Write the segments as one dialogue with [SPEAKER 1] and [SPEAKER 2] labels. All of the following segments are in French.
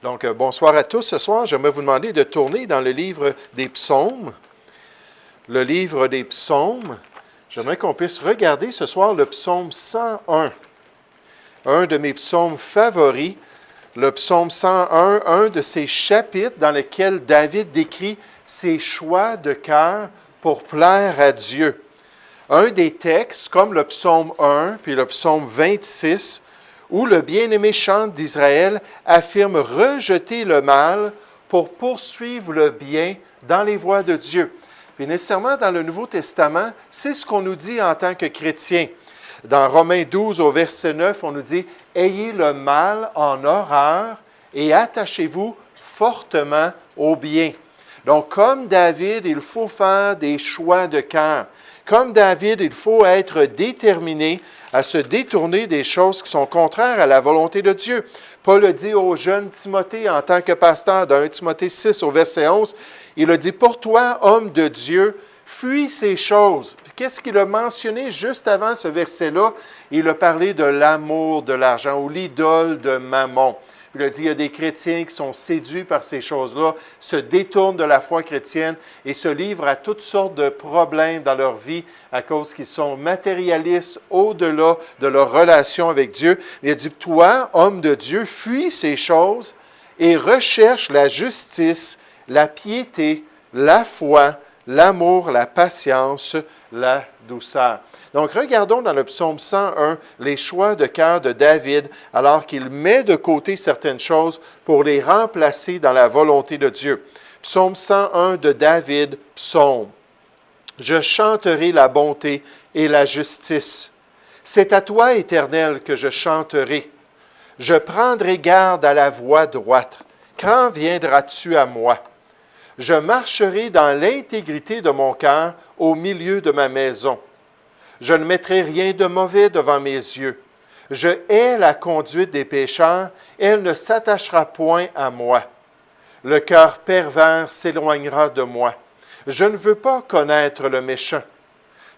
[SPEAKER 1] Donc, bonsoir à tous. Ce soir, j'aimerais vous demander de tourner dans le livre des psaumes. Le livre des psaumes. J'aimerais qu'on puisse regarder ce soir le psaume 101. Un de mes psaumes favoris, le psaume 101, un de ces chapitres dans lesquels David décrit ses choix de cœur pour plaire à Dieu. Un des textes, comme le psaume 1 puis le psaume 26, où le bien-aimé chante d'Israël affirme rejeter le mal pour poursuivre le bien dans les voies de Dieu. Puis nécessairement, dans le Nouveau Testament, c'est ce qu'on nous dit en tant que chrétiens. Dans Romains 12, au verset 9, on nous dit « Ayez le mal en horreur et attachez-vous fortement au bien ». Donc, comme David, il faut faire des choix de cœur. Comme David, il faut être déterminé à se détourner des choses qui sont contraires à la volonté de Dieu. Paul a dit au jeune Timothée, en tant que pasteur, dans 1 Timothée 6, au verset 11, il a dit « Pour toi, homme de Dieu, fuis ces choses. » Qu'est-ce qu'il a mentionné juste avant ce verset-là? Il a parlé de l'amour de l'argent ou l'idole de Mammon. Il a dit, il y a des chrétiens qui sont séduits par ces choses-là, se détournent de la foi chrétienne et se livrent à toutes sortes de problèmes dans leur vie à cause qu'ils sont matérialistes au-delà de leur relation avec Dieu. Il a dit, toi, homme de Dieu, fuis ces choses et recherche la justice, la piété, la foi, l'amour, la patience, la douceur. Donc, regardons dans le psaume 101 les choix de cœur de David, alors qu'il met de côté certaines choses pour les remplacer dans la volonté de Dieu. Psaume 101 de David, psaume. Je chanterai la bonté et la justice. C'est à toi, Éternel, que je chanterai. Je prendrai garde à la voie droite. Quand viendras-tu à moi? Je marcherai dans l'intégrité de mon cœur au milieu de ma maison. Je ne mettrai rien de mauvais devant mes yeux. Je hais la conduite des pécheurs, elle ne s'attachera point à moi. Le cœur pervers s'éloignera de moi. Je ne veux pas connaître le méchant.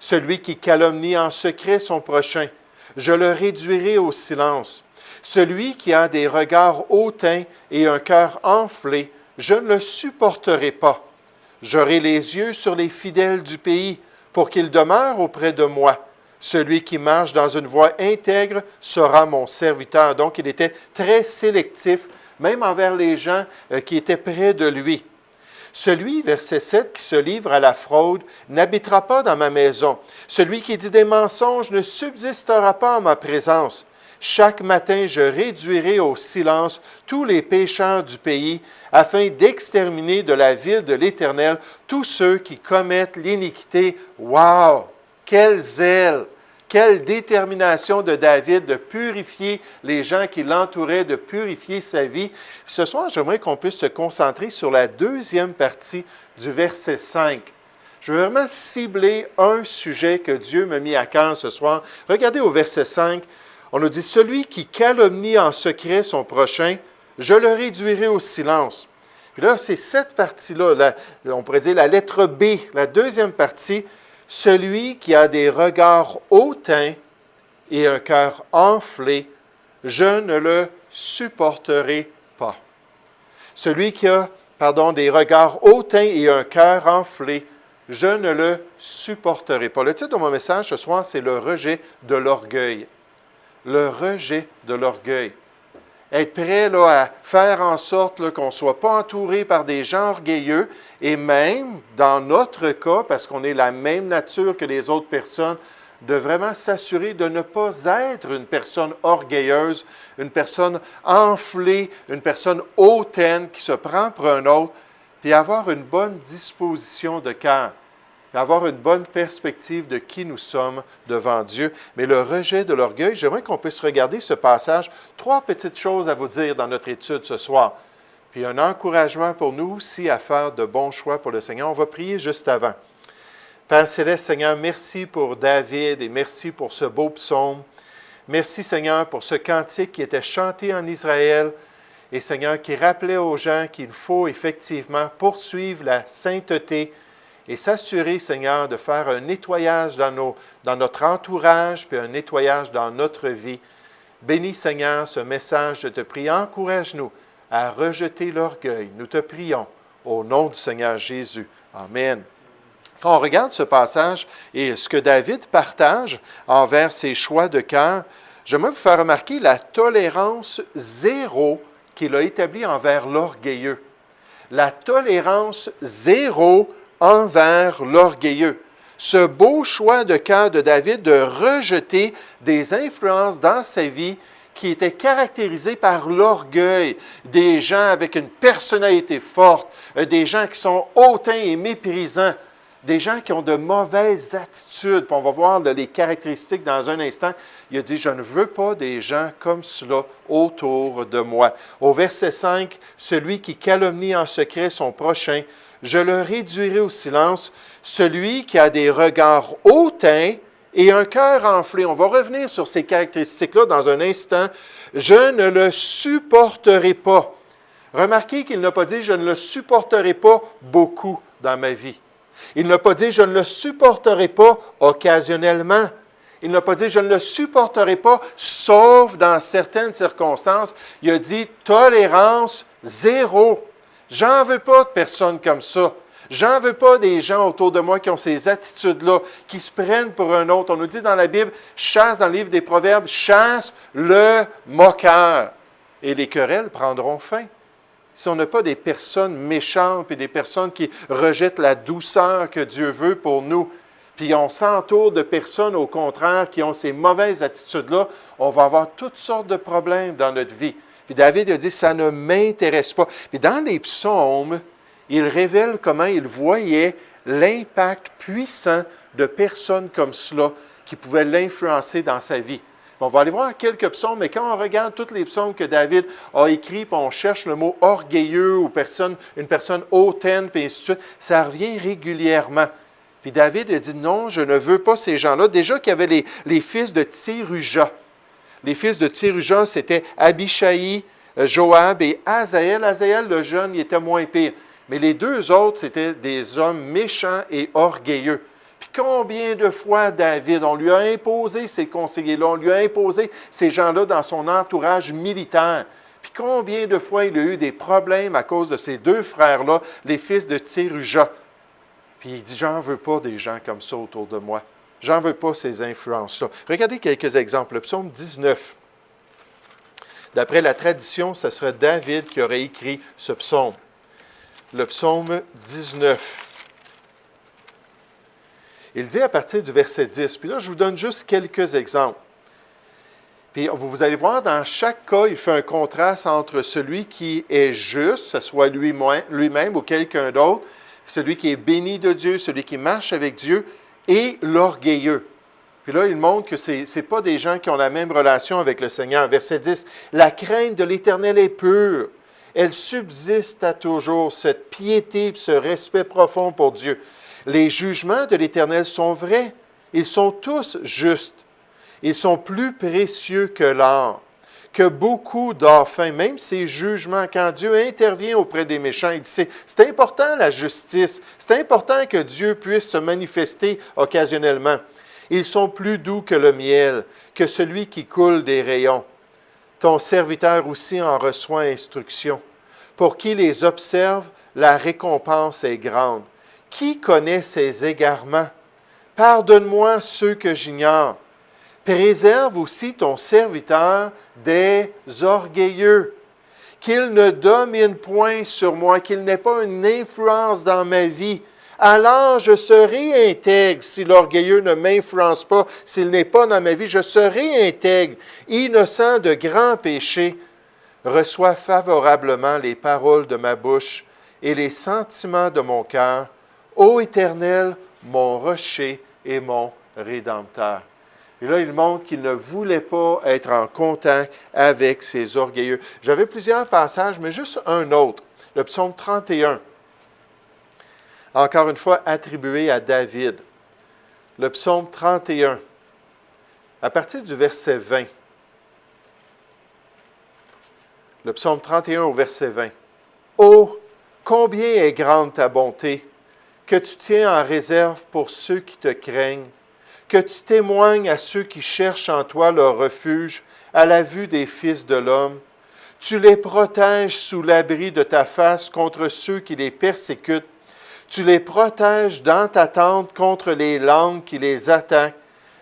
[SPEAKER 1] Celui qui calomnie en secret son prochain, je le réduirai au silence. Celui qui a des regards hautains et un cœur enflé, je ne le supporterai pas. J'aurai les yeux sur les fidèles du pays, pour qu'ils demeurent auprès de moi. Celui qui marche dans une voie intègre sera mon serviteur. Donc, il était très sélectif, même envers les gens qui étaient près de lui. Celui, verset 7, qui se livre à la fraude, n'habitera pas dans ma maison. Celui qui dit des mensonges ne subsistera pas en ma présence. Chaque matin, je réduirai au silence tous les pécheurs du pays, afin d'exterminer de la ville de l'Éternel tous ceux qui commettent l'iniquité. Wow! Quel zèle! Quelle détermination de David de purifier les gens qui l'entouraient, de purifier sa vie. Ce soir, j'aimerais qu'on puisse se concentrer sur la deuxième partie du verset 5. Je veux vraiment cibler un sujet que Dieu m'a mis à cœur ce soir. Regardez au verset 5. On nous dit, celui qui calomnie en secret son prochain, je le réduirai au silence. Puis là, c'est cette partie-là, on pourrait dire la lettre B, la deuxième partie, celui qui a des regards hautains et un cœur enflé, je ne le supporterai pas. Celui qui a, des regards hautains et un cœur enflé, je ne le supporterai pas. Le titre de mon message ce soir, c'est le rejet de l'orgueil. Le rejet de l'orgueil. Être prêt à faire en sorte qu'on ne soit pas entouré par des gens orgueilleux et même, dans notre cas, parce qu'on est la même nature que les autres personnes, de vraiment s'assurer de ne pas être une personne orgueilleuse, une personne enflée, une personne hautaine qui se prend pour un autre, puis avoir une bonne disposition de cœur. Avoir une bonne perspective de qui nous sommes devant Dieu. Mais le rejet de l'orgueil, j'aimerais qu'on puisse regarder ce passage. 3 petites choses à vous dire dans notre étude ce soir. Puis un encouragement pour nous aussi à faire de bons choix pour le Seigneur. On va prier juste avant. Père Céleste, Seigneur, merci pour David et merci pour ce beau psaume. Merci, Seigneur, pour ce cantique qui était chanté en Israël et, Seigneur, qui rappelait aux gens qu'il faut effectivement poursuivre la sainteté et s'assurer, Seigneur, de faire un nettoyage dans notre entourage, puis un nettoyage dans notre vie. Bénis, Seigneur, ce message, je te prie, encourage-nous à rejeter l'orgueil. Nous te prions au nom du Seigneur Jésus. Amen. Quand on regarde ce passage et ce que David partage envers ses choix de cœur, j'aimerais vous faire remarquer la tolérance zéro qu'il a établie envers l'orgueilleux. La tolérance zéro envers l'orgueilleux. Ce beau choix de cœur de David de rejeter des influences dans sa vie qui étaient caractérisées par l'orgueil, des gens avec une personnalité forte, des gens qui sont hautains et méprisants, des gens qui ont de mauvaises attitudes. Puis on va voir les caractéristiques dans un instant. Il a dit, je ne veux pas des gens comme cela autour de moi. Au verset 5, celui qui calomnie en secret son prochain, je le réduirai au silence. Celui qui a des regards hautains et un cœur enflé. On va revenir sur ces caractéristiques-là dans un instant. Je ne le supporterai pas. Remarquez qu'il n'a pas dit, je ne le supporterai pas beaucoup dans ma vie. Il n'a pas dit, je ne le supporterai pas occasionnellement. Il n'a pas dit, je ne le supporterai pas, sauf dans certaines circonstances. Il a dit, tolérance zéro. J'en veux pas de personnes comme ça. J'en veux pas des gens autour de moi qui ont ces attitudes-là, qui se prennent pour un autre. On nous dit dans la Bible, chasse dans le livre des Proverbes, chasse le moqueur. Et les querelles prendront fin. Si on n'a pas des personnes méchantes et des personnes qui rejettent la douceur que Dieu veut pour nous, puis on s'entoure de personnes, au contraire, qui ont ces mauvaises attitudes-là, on va avoir toutes sortes de problèmes dans notre vie. Puis David a dit, ça ne m'intéresse pas. Puis dans les psaumes, il révèle comment il voyait l'impact puissant de personnes comme cela qui pouvaient l'influencer dans sa vie. On va aller voir quelques psaumes, mais quand on regarde tous les psaumes que David a écrits, puis on cherche le mot orgueilleux ou une personne hautaine, puis ainsi de suite, ça revient régulièrement. Puis David a dit, non, je ne veux pas ces gens-là. Déjà qu'il y avait les fils de Tséruja. Les fils de Tséruja, c'était Abishai, Joab et Azaël. Azaël, le jeune, il était moins pire. Mais les deux autres, c'était des hommes méchants et orgueilleux. Puis combien de fois David, on lui a imposé ces conseillers-là, on lui a imposé ces gens-là dans son entourage militaire. Puis combien de fois il a eu des problèmes à cause de ces deux frères-là, les fils de Tséruja. Puis il dit, j'en veux pas des gens comme ça autour de moi. J'en veux pas ces influences-là. Regardez quelques exemples. Le psaume 19. D'après la tradition, ce serait David qui aurait écrit ce psaume. Le psaume 19. Il dit à partir du verset 10, puis là, je vous donne juste quelques exemples. Puis vous allez voir, dans chaque cas, il fait un contraste entre celui qui est juste, ce soit lui-même ou quelqu'un d'autre, celui qui est béni de Dieu, celui qui marche avec Dieu, et l'orgueilleux. Puis là, il montre que ce n'est pas des gens qui ont la même relation avec le Seigneur. Verset 10, « La crainte de l'Éternel est pure. Elle subsiste à toujours, cette piété et ce respect profond pour Dieu. Les jugements de l'Éternel sont vrais. Ils sont tous justes. Ils sont plus précieux que l'or, que beaucoup d'or fin. Même ces jugements, quand Dieu intervient auprès des méchants, il dit, c'est important la justice. C'est important que Dieu puisse se manifester occasionnellement. Ils sont plus doux que le miel, que celui qui coule des rayons. Ton serviteur aussi en reçoit instruction. Pour qui les observe, la récompense est grande. Qui connaît ses égarements? Pardonne-moi ceux que j'ignore. Préserve aussi ton serviteur des orgueilleux. Qu'il ne domine point sur moi, qu'il n'ait pas une influence dans ma vie. Alors je serai intègre si l'orgueilleux ne m'influence pas, s'il n'est pas dans ma vie, je serai intègre, innocent de grands péchés. Reçois favorablement les paroles de ma bouche et les sentiments de mon cœur. Ô Éternel, mon rocher et mon Rédempteur. Et là, il montre qu'il ne voulait pas être en contact avec ces orgueilleux. J'avais plusieurs passages, mais juste un autre. Le psaume 31. Encore une fois, attribué à David. Le psaume 31. À partir du verset 20. Le psaume 31 au verset 20. « Oh, combien est grande ta bonté, que tu tiens en réserve pour ceux qui te craignent, que tu témoignes à ceux qui cherchent en toi leur refuge, à la vue des fils de l'homme. Tu les protèges sous l'abri de ta face contre ceux qui les persécutent. Tu les protèges dans ta tente contre les langues qui les attaquent.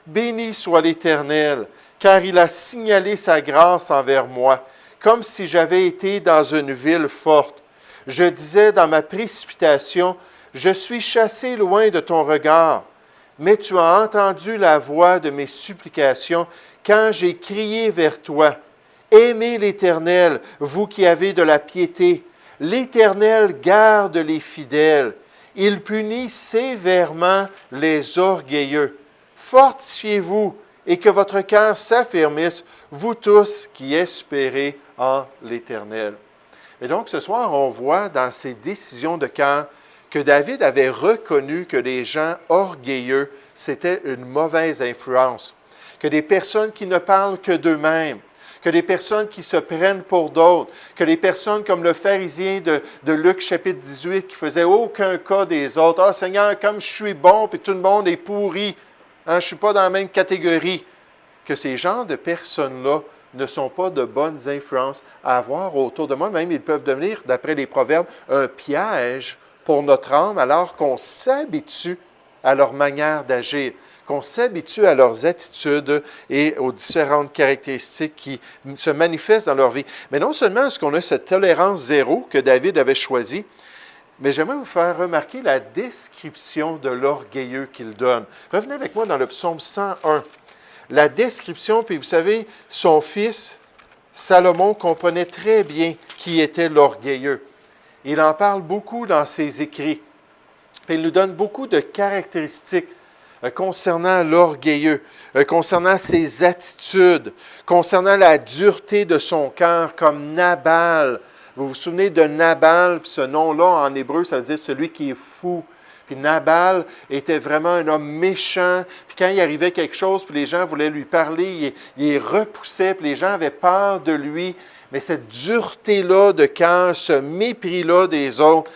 [SPEAKER 1] Béni soit l'Éternel, car il a signalé sa grâce envers moi, comme si j'avais été dans une ville forte. Je disais dans ma précipitation, je suis chassé loin de ton regard. Mais tu as entendu la voix de mes supplications quand j'ai crié vers toi. Aimez l'Éternel, vous qui avez de la piété. L'Éternel garde les fidèles. Il punit sévèrement les orgueilleux. Fortifiez-vous et que votre cœur s'affermisse, vous tous qui espérez en l'Éternel. Et donc, ce soir, on voit dans ces décisions de cœur que David avait reconnu que les gens orgueilleux, c'était une mauvaise influence, que des personnes qui ne parlent que d'eux-mêmes, que des personnes qui se prennent pour d'autres, que des personnes comme le pharisien de Luc chapitre 18 qui faisait aucun cas des autres. « Ah Seigneur, comme je suis bon, puis tout le monde est pourri, je ne suis pas dans la même catégorie. » Que ces genres de personnes-là ne sont pas de bonnes influences à avoir autour de moi. Même, ils peuvent devenir, d'après les Proverbes, un piège pour notre âme alors qu'on s'habitue à leur manière d'agir, qu'on s'habitue à leurs attitudes et aux différentes caractéristiques qui se manifestent dans leur vie. Mais non seulement est-ce qu'on a cette tolérance zéro que David avait choisie, mais j'aimerais vous faire remarquer la description de l'orgueilleux qu'il donne. Revenez avec moi dans le psaume 101. La description, puis vous savez, son fils, Salomon, comprenait très bien qui était l'orgueilleux. Il en parle beaucoup dans ses écrits. Puis il nous donne beaucoup de caractéristiques concernant l'orgueilleux, concernant ses attitudes, concernant la dureté de son cœur, comme Nabal. Vous vous souvenez de Nabal, puis ce nom-là en hébreu, ça veut dire celui qui est fou. Puis Nabal était vraiment un homme méchant. Puis quand il arrivait quelque chose, puis les gens voulaient lui parler, il repoussait, puis les gens avaient peur de lui. Mais cette dureté-là de cœur, ce mépris-là des autres,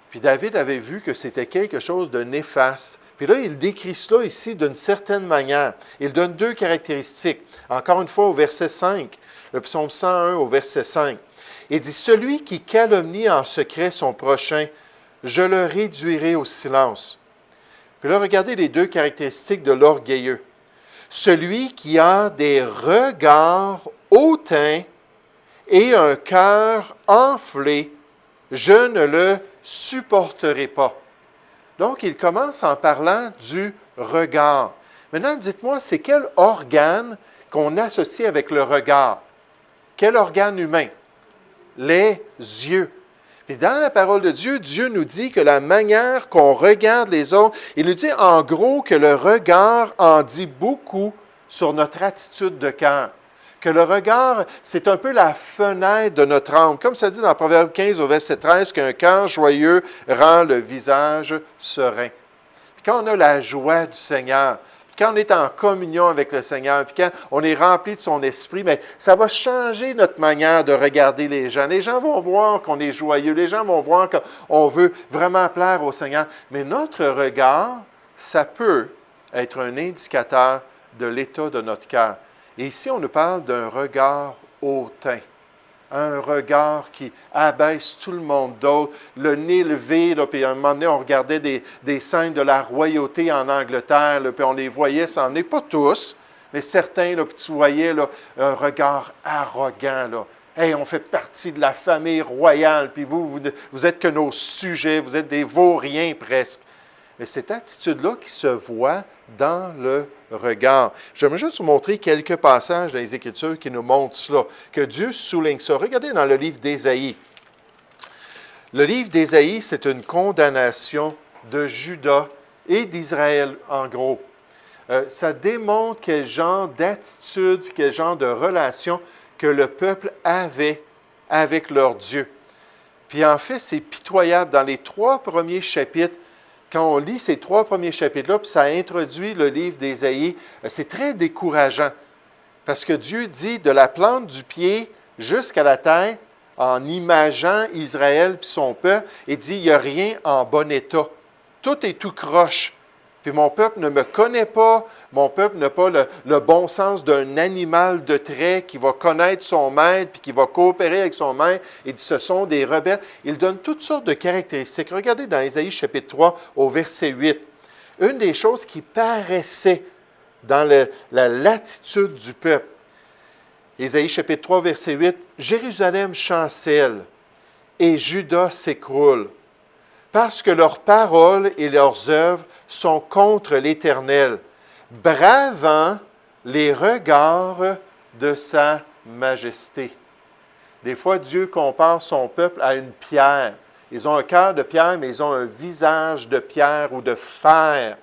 [SPEAKER 1] puis David avait vu que c'était quelque chose de néfaste. Puis là, il décrit cela ici d'une certaine manière. Il donne deux caractéristiques. Encore une fois, au verset 5, le psaume 101 au verset 5. Il dit, « Celui qui calomnie en secret son prochain, je le réduirai au silence. » Puis là, regardez les deux caractéristiques de l'orgueilleux. Celui qui a des regards hautains et un cœur enflé, je ne le supporterai pas. Donc, il commence en parlant du regard. Maintenant, dites-moi, c'est quel organe qu'on associe avec le regard? Quel organe humain? Les yeux. Et dans la parole de Dieu, Dieu nous dit que la manière qu'on regarde les autres, il nous dit en gros que le regard en dit beaucoup sur notre attitude de cœur. Que le regard, c'est un peu la fenêtre de notre âme. Comme ça dit dans Proverbe 15 au verset 13, qu'un cœur joyeux rend le visage serein. Puis quand on a la joie du Seigneur, puis quand on est en communion avec le Seigneur, puis quand on est rempli de son esprit, bien, ça va changer notre manière de regarder les gens. Les gens vont voir qu'on est joyeux, les gens vont voir qu'on veut vraiment plaire au Seigneur. Mais notre regard, ça peut être un indicateur de l'état de notre cœur. Et ici, on nous parle d'un regard hautain, un regard qui abaisse tout le monde d'autre, le nez levé, là, puis à un moment donné, on regardait des scènes de la royauté en Angleterre, là, puis on les voyait s'en venir, pas tous, mais certains, là, puis tu voyais là, un regard arrogant, là. Hey, on fait partie de la famille royale, puis vous êtes que nos sujets, vous êtes des vauriens presque. Mais cette attitude-là qui se voit dans le regard. J'aimerais juste vous montrer quelques passages dans les Écritures qui nous montrent cela, que Dieu souligne ça. Regardez dans le livre d'Ésaïe. Le livre d'Ésaïe, c'est une condamnation de Juda et d'Israël, en gros. Ça démontre quel genre d'attitude, quel genre de relation que le peuple avait avec leur Dieu. Puis en fait, c'est pitoyable. Dans les 3 premiers chapitres, quand on lit ces 3 premiers chapitres-là, puis ça introduit le livre d'Ésaïe, c'est très décourageant. Parce que Dieu dit de la plante du pied jusqu'à la tête, en imageant Israël puis son peuple, il dit il n'y a rien en bon état. Tout est tout croche. Puis mon peuple ne me connaît pas, mon peuple n'a pas le bon sens d'un animal de trait qui va connaître son maître, puis qui va coopérer avec son maître. Il dit, ce sont des rebelles. Il donne toutes sortes de caractéristiques. Regardez dans Ésaïe chapitre 3 au verset 8. Une des choses qui paraissait dans la latitude du peuple. Ésaïe chapitre 3 verset 8, « Jérusalem chancelle et Juda s'écroule. Parce que leurs paroles et leurs œuvres sont contre l'Éternel, bravant les regards de sa majesté. » Des fois, Dieu compare son peuple à une pierre. Ils ont un cœur de pierre, mais ils ont un visage de pierre ou de fer.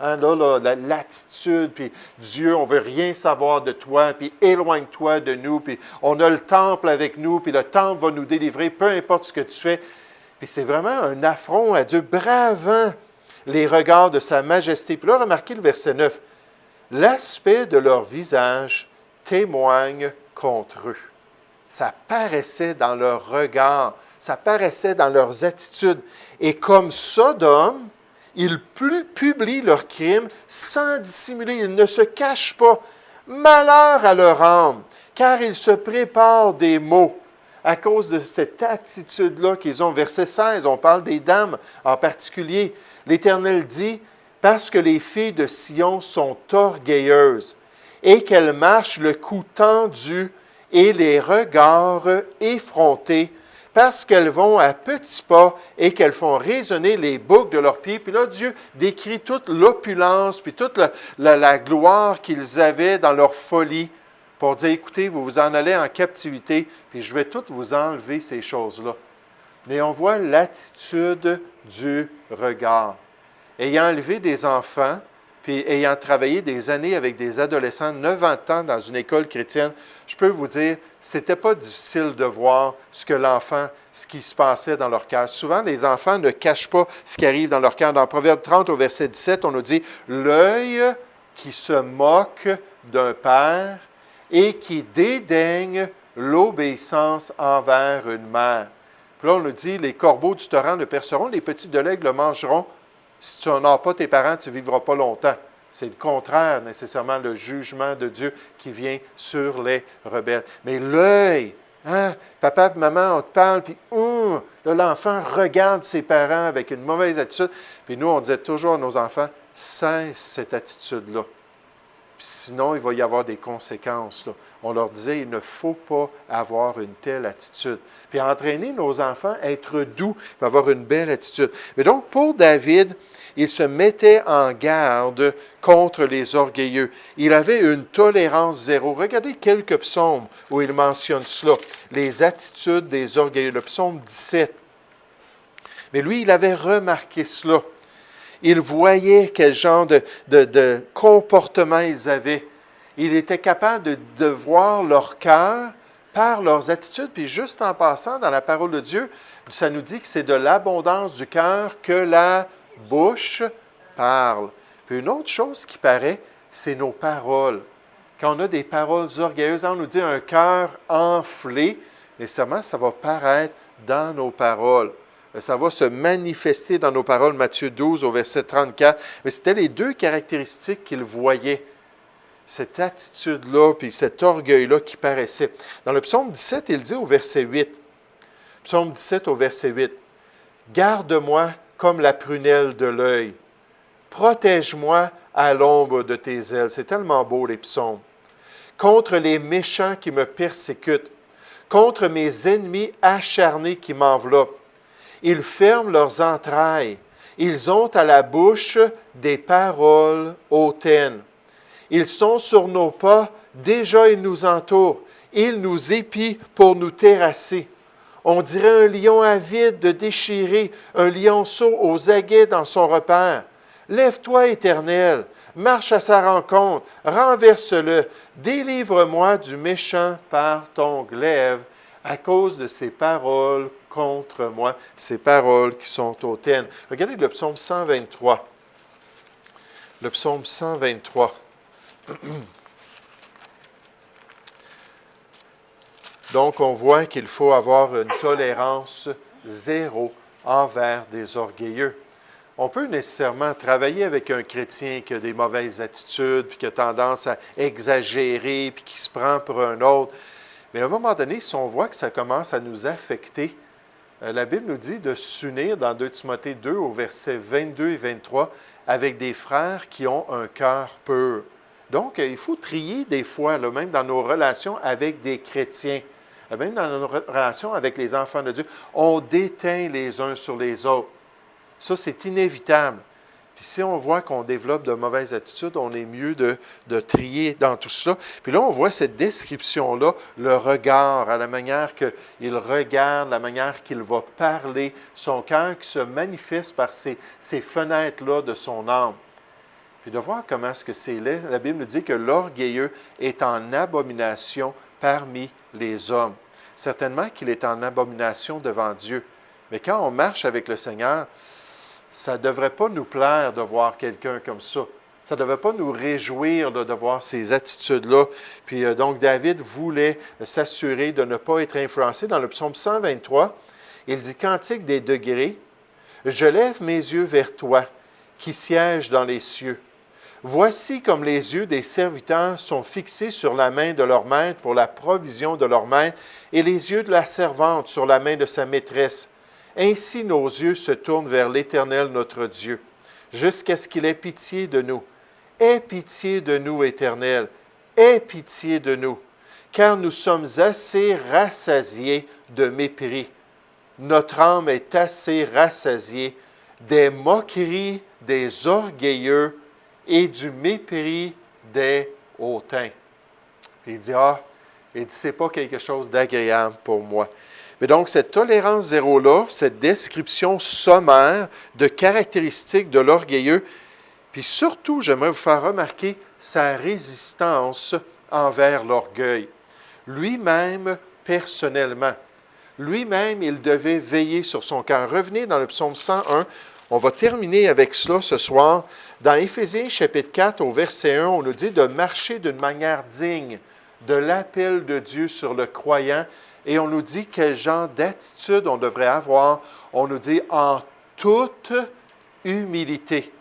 [SPEAKER 1] Hein, là, l'attitude, puis Dieu, on ne veut rien savoir de toi, puis éloigne-toi de nous, puis on a le temple avec nous, puis le temple va nous délivrer, peu importe ce que tu fais. Puis c'est vraiment un affront à Dieu, bravant les regards de sa majesté. Puis là, remarquez le verset 9. L'aspect de leur visage témoigne contre eux. Ça paraissait dans leur regard, ça paraissait dans leurs attitudes. Et comme Sodome, ils publient leurs crimes sans dissimuler, ils ne se cachent pas. Malheur à leur âme, car ils se préparent des maux. À cause de cette attitude-là qu'ils ont, verset 16, on parle des dames en particulier. L'Éternel dit, « Parce que les filles de Sion sont orgueilleuses et qu'elles marchent le cou tendu et les regards effrontés, parce qu'elles vont à petits pas et qu'elles font résonner les boucles de leurs pieds. » Puis là, Dieu décrit toute l'opulence, puis toute la gloire qu'ils avaient dans leur folie, pour dire, écoutez, vous vous en allez en captivité, puis je vais tout vous enlever ces choses-là. Mais on voit l'attitude du regard. Ayant élevé des enfants, puis ayant travaillé des années avec des adolescents, 90 ans dans une école chrétienne, je peux vous dire, c'était pas difficile de voir ce qui se passait dans leur cœur. Souvent, les enfants ne cachent pas ce qui arrive dans leur cœur. Dans Proverbe 30, au verset 17, on nous dit, « L'œil qui se moque d'un père et qui dédaigne l'obéissance envers une mère. » Puis là, on nous dit, « Les corbeaux du torrent le perceront, les petits de l'aigle le mangeront. » Si tu n'honores pas tes parents, tu ne vivras pas longtemps. C'est le contraire, nécessairement, le jugement de Dieu qui vient sur les rebelles. Mais l'œil, hein, papa et maman, on te parle, puis là, l'enfant regarde ses parents avec une mauvaise attitude. Puis nous, on disait toujours à nos enfants, cesse cette attitude-là. Sinon, il va y avoir des conséquences. Là. On leur disait, il ne faut pas avoir une telle attitude. Puis entraîner nos enfants à être doux, à avoir une belle attitude. Mais donc, pour David, il se mettait en garde contre les orgueilleux. Il avait une tolérance zéro. Regardez quelques psaumes où il mentionne cela, les attitudes des orgueilleux. Le psaume 17. Mais lui, il avait remarqué cela. Il voyait quel genre de comportement ils avaient. Il était capable de voir leur cœur par leurs attitudes. Puis juste en passant, dans la parole de Dieu, ça nous dit que c'est de l'abondance du cœur que la bouche parle. Puis une autre chose qui paraît, c'est nos paroles. Quand on a des paroles orgueilleuses, on nous dit un cœur enflé, nécessairement, ça va paraître dans nos paroles. Ça va se manifester dans nos paroles, Matthieu 12 au verset 34. Mais c'était les deux caractéristiques qu'il voyait. Cette attitude-là, puis cet orgueil-là qui paraissait. Dans le psaume 17, il dit au verset 8, psaume 17 au verset 8, « Garde-moi comme la prunelle de l'œil, protège-moi à l'ombre de tes ailes. » C'est tellement beau, les psaumes. « Contre les méchants qui me persécutent, contre mes ennemis acharnés qui m'enveloppent. Ils ferment leurs entrailles. Ils ont à la bouche des paroles hautaines. Ils sont sur nos pas, déjà ils nous entourent. Ils nous épient pour nous terrasser. On dirait un lion avide de déchirer, un lionceau aux aguets dans son repaire. Lève-toi, Éternel, marche à sa rencontre, renverse-le, délivre-moi du méchant par ton glaive, à cause de ses paroles contre moi, ces paroles qui sont hautaines. Regardez le psaume 123. Le psaume 123. Donc, on voit qu'il faut avoir une tolérance zéro envers des orgueilleux. On peut nécessairement travailler avec un chrétien qui a des mauvaises attitudes, puis qui a tendance à exagérer, puis qui se prend pour un autre. Mais à un moment donné, si on voit que ça commence à nous affecter, la Bible nous dit de s'unir dans 2 Timothée 2 au verset 22 et 23 avec des frères qui ont un cœur pur. Donc, il faut trier des fois, là, même dans nos relations avec des chrétiens, même dans nos relations avec les enfants de Dieu, on déteint les uns sur les autres. Ça, c'est inévitable. Puis si on voit qu'on développe de mauvaises attitudes, on est mieux de trier dans tout ça. Puis là, on voit cette description-là, le regard, à la manière qu'il regarde, la manière qu'il va parler, son cœur qui se manifeste par ces fenêtres-là de son âme. Puis de voir comment est-ce que c'est laid. La Bible nous dit que l'orgueilleux est en abomination parmi les hommes. Certainement qu'il est en abomination devant Dieu. Mais quand on marche avec le Seigneur, ça ne devrait pas nous plaire de voir quelqu'un comme ça. Ça ne devrait pas nous réjouir de voir ces attitudes-là. Puis donc, David voulait s'assurer de ne pas être influencé. Dans le psaume 123, il dit « Cantique des degrés, je lève mes yeux vers toi, qui sièges dans les cieux. Voici comme les yeux des serviteurs sont fixés sur la main de leur maître pour la provision de leur maître, et les yeux de la servante sur la main de sa maîtresse. Ainsi nos yeux se tournent vers l'Éternel notre Dieu, jusqu'à ce qu'il ait pitié de nous. Aie pitié de nous, Éternel, aie pitié de nous, car nous sommes assez rassasiés de mépris. Notre âme est assez rassasiée des moqueries des orgueilleux et du mépris des hautains. Puis il dit, c'est pas quelque chose d'agréable pour moi. Mais donc, cette tolérance zéro-là, cette description sommaire de caractéristiques de l'orgueilleux, puis surtout, j'aimerais vous faire remarquer sa résistance envers l'orgueil. Lui-même, personnellement, lui-même, il devait veiller sur son cœur. Revenez dans le psaume 101. On va terminer avec cela ce soir. Dans Éphésiens chapitre 4, au verset 1, on nous dit de marcher d'une manière digne de l'appel de Dieu sur le croyant. Et on nous dit quel genre d'attitude on devrait avoir. On nous dit en toute humilité.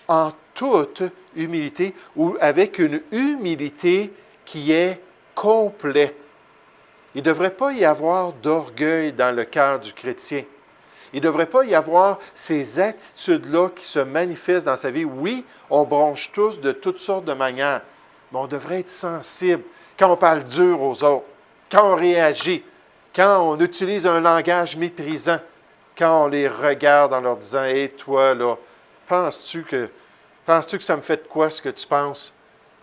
[SPEAKER 1] En toute humilité, ou avec une humilité qui est complète. Il ne devrait pas y avoir d'orgueil dans le cœur du chrétien. Il ne devrait pas y avoir ces attitudes-là qui se manifestent dans sa vie. Oui, on bronche tous de toutes sortes de manières, mais on devrait être sensible quand on parle dur aux autres, quand on réagit, quand on utilise un langage méprisant, quand on les regarde en leur disant « Hé, toi, là, penses-tu que ça me fait de quoi ce que tu penses? »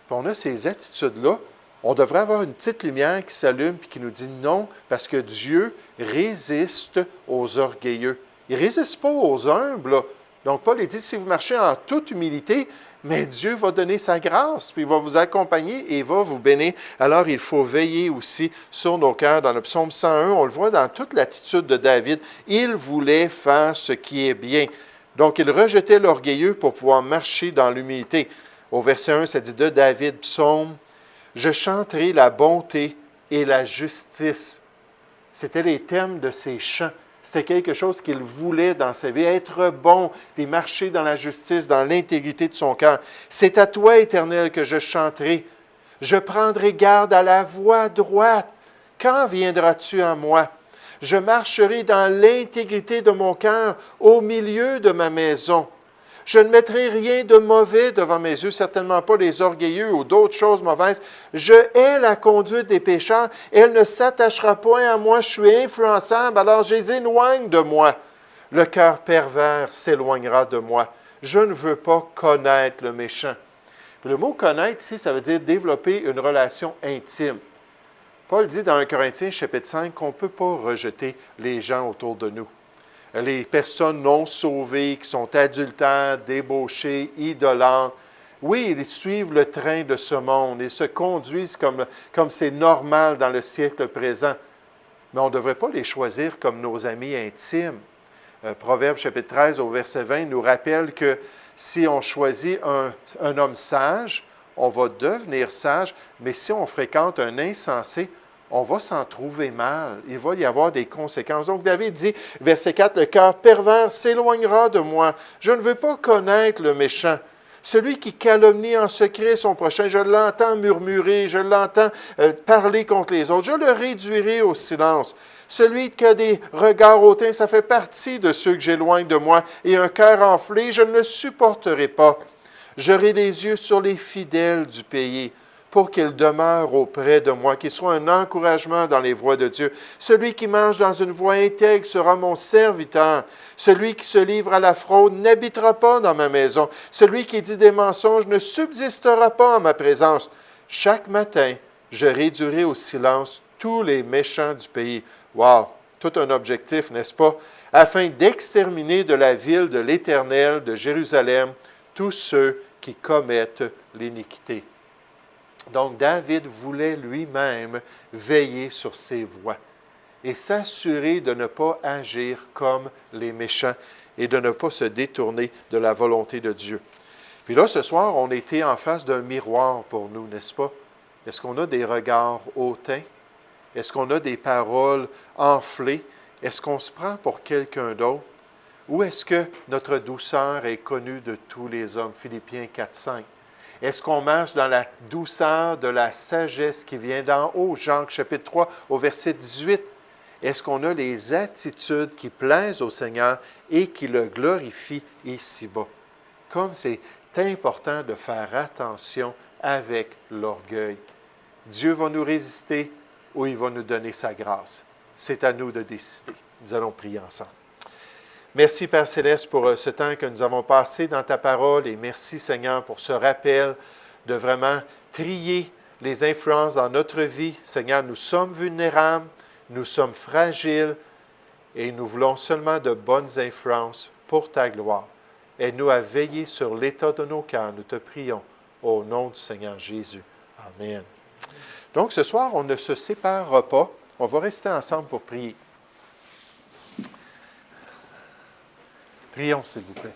[SPEAKER 1] Puis on a ces attitudes-là. On devrait avoir une petite lumière qui s'allume et qui nous dit non, parce que Dieu résiste aux orgueilleux. Il ne résiste pas aux humbles, là. Donc, Paul dit, si vous marchez en toute humilité, mais Dieu va donner sa grâce, puis il va vous accompagner et il va vous bénir. Alors, il faut veiller aussi sur nos cœurs. Dans le psaume 101, on le voit dans toute l'attitude de David. Il voulait faire ce qui est bien. Donc, il rejetait l'orgueilleux pour pouvoir marcher dans l'humilité. Au verset 1, ça dit de David, psaume, « Je chanterai la bonté et la justice. » C'était les thèmes de ses chants. C'était quelque chose qu'il voulait dans sa vie, être bon, puis marcher dans la justice, dans l'intégrité de son cœur. « C'est à toi, Éternel, que je chanterai. Je prendrai garde à la voie droite. Quand viendras-tu à moi? Je marcherai dans l'intégrité de mon cœur, au milieu de ma maison. Je ne mettrai rien de mauvais devant mes yeux, certainement pas les orgueilleux ou d'autres choses mauvaises. Je hais la conduite des pécheurs. Elle ne s'attachera point à moi. Je suis influençable, alors je les éloigne de moi. Le cœur pervers s'éloignera de moi. Je ne veux pas connaître le méchant. Puis le mot « connaître » ici, ça veut dire développer une relation intime. Paul dit dans 1 Corinthiens chapitre 5 qu'on ne peut pas rejeter les gens autour de nous. Les personnes non sauvées, qui sont adultères, débauchées, idolâtres. Oui, ils suivent le train de ce monde. Ils se conduisent comme c'est normal dans le siècle présent. Mais on ne devrait pas les choisir comme nos amis intimes. Proverbe chapitre 13 au verset 20 nous rappelle que si on choisit un homme sage, on va devenir sage, mais si on fréquente un insensé, on va s'en trouver mal. Il va y avoir des conséquences. Donc David dit, verset 4, « Le cœur pervers s'éloignera de moi. Je ne veux pas connaître le méchant. Celui qui calomnie en secret son prochain, je l'entends murmurer, je l'entends parler contre les autres. Je le réduirai au silence. Celui qui a des regards hautains, ça fait partie de ceux que j'éloigne de moi. Et un cœur enflé, je ne le supporterai pas. J'aurai les yeux sur les fidèles du pays, pour qu'ils demeurent auprès de moi, qu'ils soient un encouragement dans les voies de Dieu. Celui qui marche dans une voie intègre sera mon serviteur. Celui qui se livre à la fraude n'habitera pas dans ma maison. Celui qui dit des mensonges ne subsistera pas en ma présence. Chaque matin, je réduirai au silence tous les méchants du pays. Wow! Tout un objectif, n'est-ce pas? Afin d'exterminer de la ville de l'Éternel, de Jérusalem, tous ceux qui commettent l'iniquité. Donc, David voulait lui-même veiller sur ses voies et s'assurer de ne pas agir comme les méchants et de ne pas se détourner de la volonté de Dieu. Puis là, ce soir, on était en face d'un miroir pour nous, n'est-ce pas? Est-ce qu'on a des regards hautains? Est-ce qu'on a des paroles enflées? Est-ce qu'on se prend pour quelqu'un d'autre? Ou est-ce que notre douceur est connue de tous les hommes? Philippiens 4,5. Est-ce qu'on marche dans la douceur de la sagesse qui vient d'en haut? Jean chapitre 3 au verset 18. Est-ce qu'on a les attitudes qui plaisent au Seigneur et qui le glorifient ici-bas? Comme c'est important de faire attention avec l'orgueil. Dieu va nous résister ou il va nous donner sa grâce. C'est à nous de décider. Nous allons prier ensemble. Merci, Père Céleste, pour ce temps que nous avons passé dans ta parole et merci, Seigneur, pour ce rappel de vraiment trier les influences dans notre vie. Seigneur, nous sommes vulnérables, nous sommes fragiles et nous voulons seulement de bonnes influences pour ta gloire. Aide-nous à veiller sur l'état de nos cœurs. Nous te prions au nom du Seigneur Jésus. Amen. Donc, ce soir, on ne se séparera pas. On va rester ensemble pour prier. Prions, s'il vous plaît.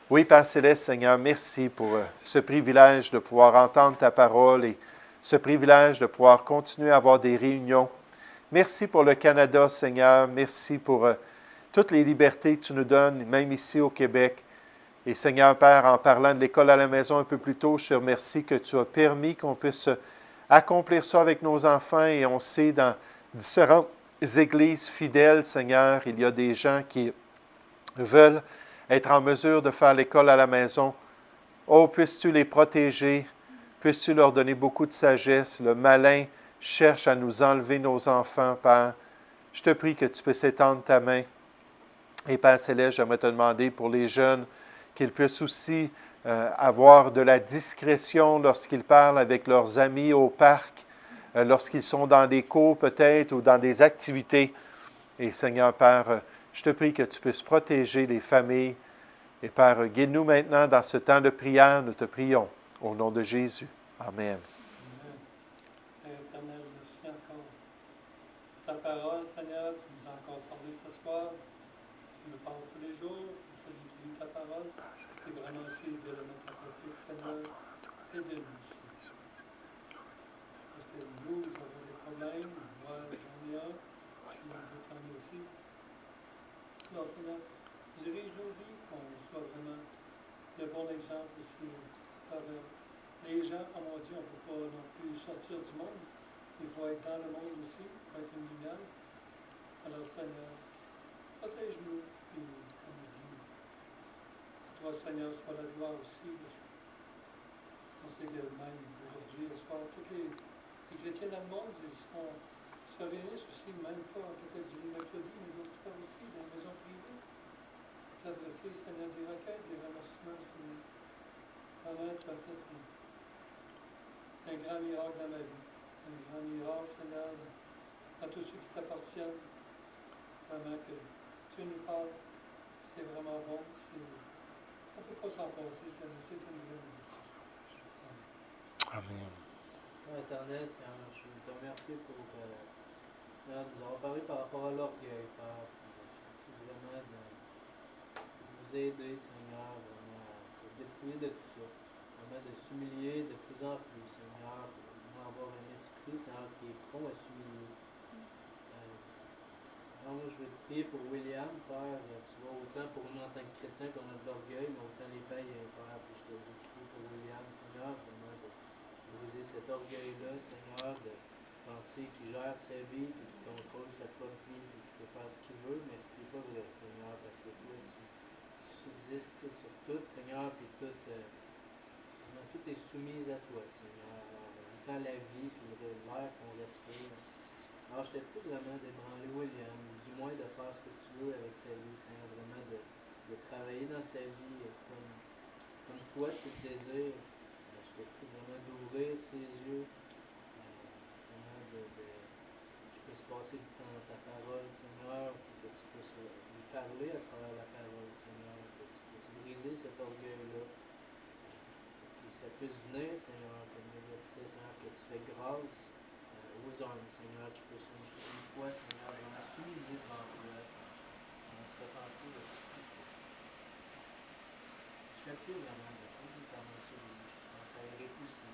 [SPEAKER 1] Oui, Père Céleste, Seigneur, merci pour ce privilège de pouvoir entendre ta parole et ce privilège de pouvoir continuer à avoir des réunions. Merci pour le Canada, Seigneur. Merci pour toutes les libertés que tu nous donnes, même ici au Québec. Et Seigneur, Père, en parlant de l'école à la maison un peu plus tôt, je te remercie que tu as permis qu'on puisse accomplir ça avec nos enfants et on sait dans différentes églises fidèles, Seigneur, il y a des gens qui veulent être en mesure de faire l'école à la maison. Oh, puisses-tu les protéger, puisses-tu leur donner beaucoup de sagesse. Le malin cherche à nous enlever nos enfants, Père. Je te prie que tu puisses étendre ta main. Et Père Céleste, j'aimerais te demander pour les jeunes qu'ils puissent aussi avoir de la discrétion lorsqu'ils parlent avec leurs amis au parc, lorsqu'ils sont dans des cours peut-être ou dans des activités. Et Seigneur Père, je te prie que tu puisses protéger les familles. Et Père, guide-nous maintenant dans ce temps de prière. Nous te prions au nom de Jésus. Amen.
[SPEAKER 2] Père éternel, merci encore. Ta parole, Seigneur, tu nous as encore parlé ce soir. Tu nous parles tous les jours. Celui qui lit ta parole, c'est vraiment aussi de le mettre en pratique, Seigneur. Aide-nous. Parce que nous avons des problèmes. Moi, j'en ai un. Puis d'autres en ont aussi. Alors, Seigneur, dirige nos vies, qu'on soit vraiment de bons exemples aussi. Les gens, comme on dit, on ne peut pas non plus sortir du monde. Il faut être dans le monde aussi, pour être une lumière. Alors, Seigneur, protège-nous, puis comme on dit, toi, Seigneur, soit la gloire aussi. On sait que même aujourd'hui, au soir, tous les chrétiens dans le monde, ils se réunissent aussi, même pas peut-être du mercredi, mais d'autres fois aussi, dans les maisons privées. T'adresser, Seigneur, des requêtes, des remerciements, Seigneur. Vraiment, tu as fait un grand miracle dans ma vie. Un grand miracle, Seigneur, à tous ceux qui t'appartiennent. Vraiment que tu nous parles. C'est vraiment bon. On ne peut pas s'en passer, Seigneur. C'est une grande vie.
[SPEAKER 1] Amen.
[SPEAKER 3] Père éternel, Seigneur, je te remercie pour Seigneur, nous avoir parlé par rapport à l'orgueil, Père. Vraiment de nous aider, Seigneur, vraiment à se dépouiller de tout ça. vraiment de s'humilier de plus en plus, Seigneur, pour vraiment avoir un esprit, Seigneur, qui est prompt à s'humilier. Seigneur, moi, je veux te prier pour William, Père, tu vois, autant pour nous en tant que chrétiens qu'on a de l'orgueil, mais autant les païens, Père, puis je te veux prier pour William, Seigneur, vraiment de briser cet orgueil-là, Seigneur, de penser qu'il gère sa vie, puis qu'il contrôle sa propre vie, puis qu'il peut faire ce qu'il veut, mais ce qui n'est pas vrai, Seigneur, parce que toi, tu subsistes sur tout, Seigneur, puis tout est soumis à toi, Seigneur. Alors, tant la vie, puis l'air qu'on respire. Alors, je te prie vraiment d'ébranler William, du moins de faire ce que tu veux avec sa vie, Seigneur, vraiment de travailler dans sa vie comme toi tu le désires. Je te prie vraiment d'ouvrir ses yeux, vraiment qu'il puisse passer du temps dans ta parole, Seigneur, puis que tu puisses lui parler à travers la parole, Seigneur, que tu puisses briser cet orgueil-là. Que ça puisse venir, Seigneur, comme le verset, Seigneur, que tu fais grâce aux hommes, Seigneur, qui puissent une fois, Seigneur, vraiment s'humilier devant toi, on se repentir de tout ce qu'il fait. Je te prie vraiment de tout, comment ça, je pense à Eric aussi,